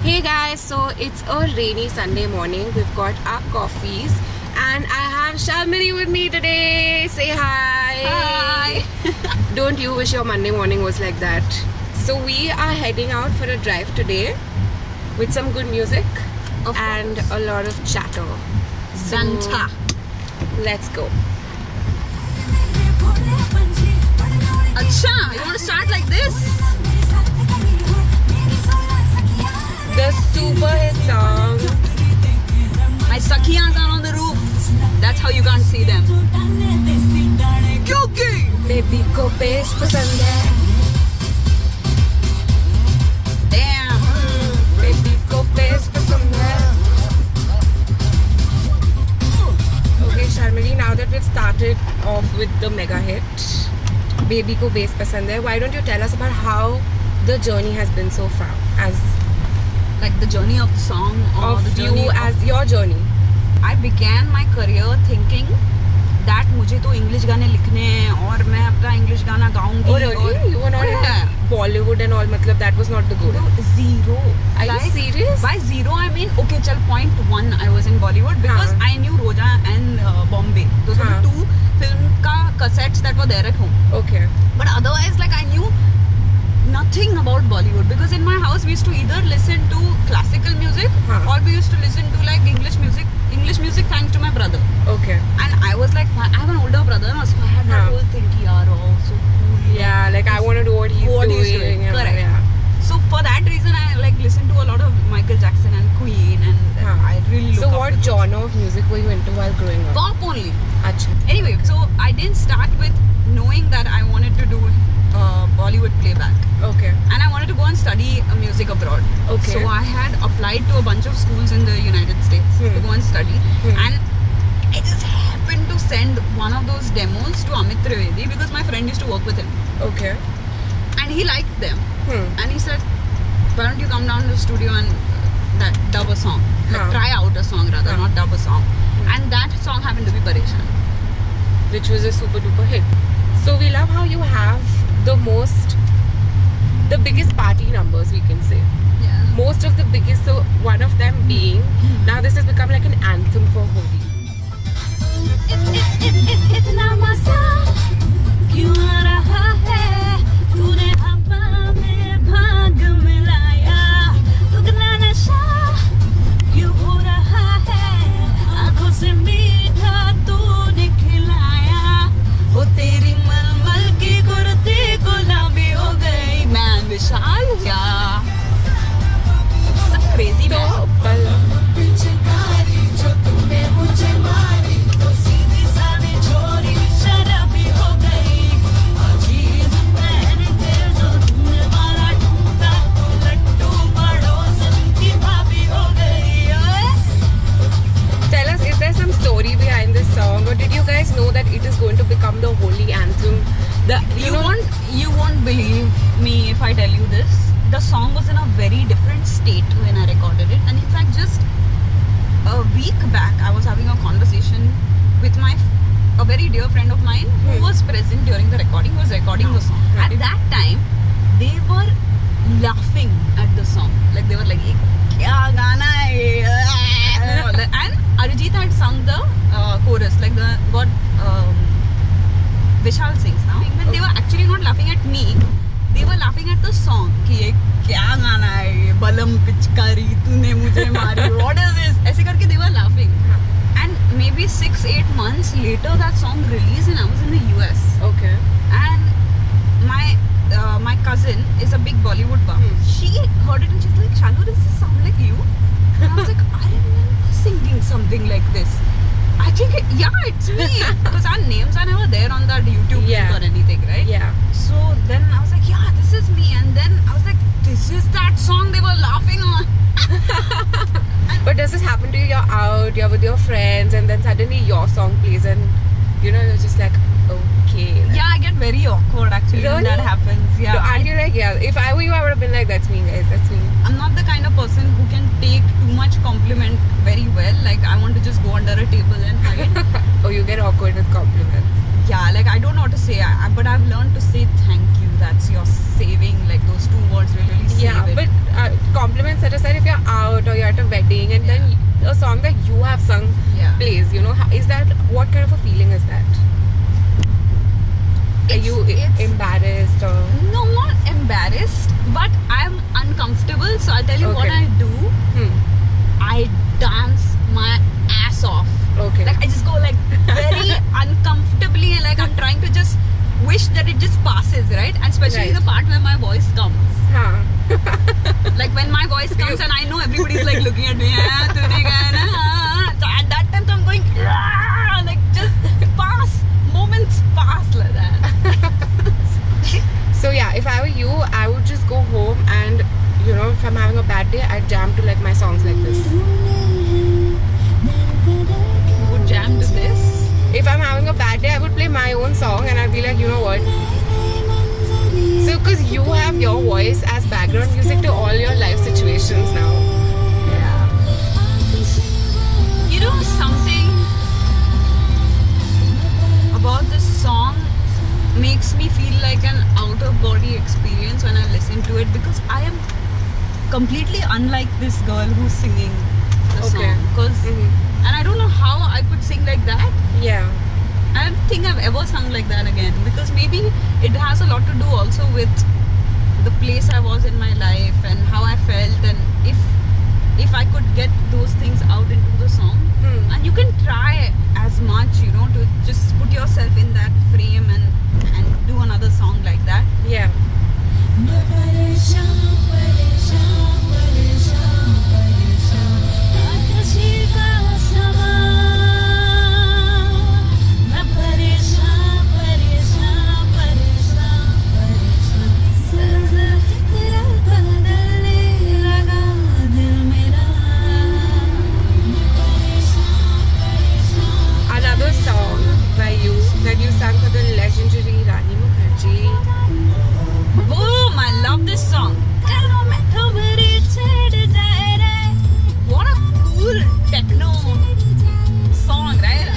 Hey guys, so it's a rainy Sunday morning. We've got our coffees and I have Shalmini with me today. Say hi. Hi. Don't you wish your Monday morning was like that? So we are heading out for a drive today with some good music and a lot of chatter. So let's go. Acha, you want to start like this? The super hit song. My sakhiyans are on the roof. That's how you can't see them. Kyunki Baby ko bass pasand hai. Damn. Baby ko bass pasand hai. Okay, Sharmini, now that we've started off with the mega hit, Baby ko bass pasand hai, why don't you tell us about how the journey has been so far, as Like the journey of the song or of the journey you as your journey. I began my career thinking that मुझे तो English गाने लिखने हैं और मैं अपना English गाना गाऊंगी. Oh really? You were not in Bollywood and all, matlab that was not the goal. Zero. Are you serious? By zero I mean, okay, chal, point one I was in Bollywood because I knew Roja and Bombay. Those were the two film ka cassettes that were there at home. Okay. But otherwise, like, I knew nothing about Bollywood because in my house we used to either listen to classical music or we used to listen to like English music thanks to my brother. Okay. And I was like, I have an older brother, so I had that whole thing, yaar, oh, so cool. Yeah, like I want to do what he's doing. Correct. Yeah. So for that reason, I like listened to a lot of Michael Jackson and Queen, and I really look So up what to genre of music were you into while growing up? pop only. Achha. Anyway, so I didn't start with knowing that I wanted to do Bollywood playback. Okay. And I wanted to go and study music abroad. Okay. So I had applied to a bunch of schools in the United States to go and study. And I just happened to send one of those demos to Amit Trivedi because my friend used to work with him. Okay. And he liked them. And he said, why don't you come down to the studio and dub a song? Like, try out a song rather, not dub a song. And that song happened to be Pareshan, Which was a super duper hit. So we love how you have the biggest party numbers, we can say. Yeah. Most of the biggest, so one of them being, now this has become like an anthem for Holi. इतना मजा क्यों आ रहा है तूने हवा में भाग मिलाया दुगना नशा क्यों हो रहा है आंखों से मीठा तूने खिलाया वो तेरी मलमल की कुर्ती गुलाबी हो गई Man, Vishal, yeah. That's crazy, man. Tell us, is there some story behind this song, or did you guys know that it is going to become the Holi anthem? You won't believe me if I tell you this. The song was in a very different state when I recorded it, and in fact, just a week back, I was having a conversation with a very dear friend of mine who was present during the recording. He was recording the song. At that time, they were laughing at the song. Like, they were like, "Kya gana hai?" And Arijit had sung the chorus, like what Vishal sings now. But they were actually not laughing at me. They were laughing at the song. कि ये क्या गाना है ये बलम पिचकारी तूने मुझे मारी. What is this? ऐसे करके they were laughing. And maybe 6-8 months later that song released and I was in the US. Okay. And my cousin is a big Bollywood buff. She heard it and she's like, Shalu, does this sound like you? And I was like, I remember singing something like this. I think it's me. Because our names are never there on that YouTube link or anything, right? Yeah. So then I was like, yeah, this is me. And then I was like, this is that song they were laughing on. But does this happen to you? You're out, you're with your friends, and then suddenly your song plays, and you're just like, okay. Yeah, I get very awkward actually when that happens. Yeah. Aren't you like, if I were you, I would have been like, that's me, guys, that's me. I'm not the kind of person who can take too much compliment very well. Like, I want to just go under a table and hide. Oh, you get awkward with compliments. yeah, like I don't know what to say, but I've learned to say thank you. That's your saving, like those 2 words really save Yeah, it. but compliments set aside, if you're out or you're at a wedding and then a song that you have sung plays, you know, is that, what kind of a feeling is that? Are you embarrassed or? No, not embarrassed, but I'm uncomfortable. So I'll tell you what I do. I dance my ass off. Okay. Like I just go like very uncomfortably, and like I'm trying to just wish that it just passes, right? And especially the part where my voice comes. Huh. Like when my voice comes and I know everybody's like looking at me. So at that time I'm going like just pass. Moments pass like that. So yeah, if I were you, I would just go home and, you know, if I'm having a bad day, I'd jam to like my songs like this. You would jam to this? If I'm having a bad day, I would play my own song and I'd be like, you know what? So, because you have your voice as background music to all your life situations now. Yeah. You know something about this song makes me feel like an out-of-body experience when I listen to it, because I am completely unlike this girl who's singing the song. Because and I don't know how I could sing like that. Yeah. I don't think I've ever sung like that again, because maybe it has a lot to do also with the place I was in my life and how I felt, and if I could get those things out into the song. And you can try as much, you know, to just put yourself in that frame and do another song like that. Yeah. Another song by you that you sang for the legendary Rani Mukherjee. Boom! I love this song. What a cool techno song, right?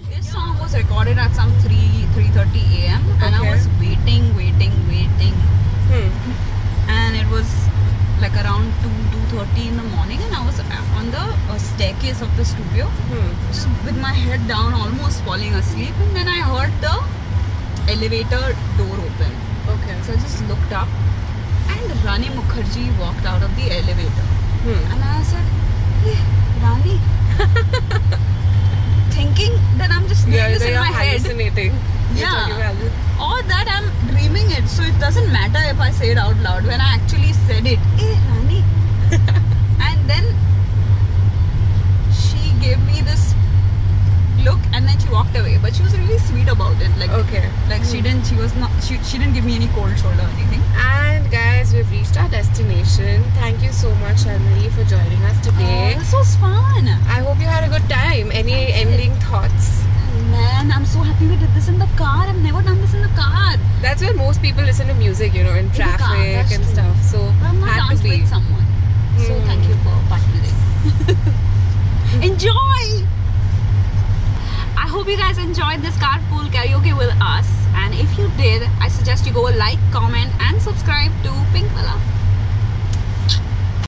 This song was recorded at some 3:30 a.m. and I was waiting. And it was like around 2:30 in the morning, and I was on the staircase of the studio, just with my head down, almost falling asleep, and then I heard the elevator door open. Okay. So I just looked up, and Rani Mukherjee walked out of the elevator. And I said, hey, Rani. Thinking that I'm just doing this in my head. Hallucinating. Or that I'm dreaming it, so it doesn't matter if I say it out loud. When I actually said it, hey Rani. And then she gave me this look, and then she walked away, but she was really sweet about it. Like, like she didn't give me any cold shoulder or anything. And guys, we've reached our destination. Thank you so much, Sharmali, for joining us today. This was fun. I hope you had a good time. Any ending thoughts? Man, I'm so happy we did this in the car. I've never done this in the car. That's where most people listen to music, you know, in traffic and stuff. So I'm not had to be with someone. So thank you for partnering. Enjoy! I hope you guys enjoyed this carpool karaoke with us. And if you did, I suggest you go like, comment and subscribe to Pink Villa.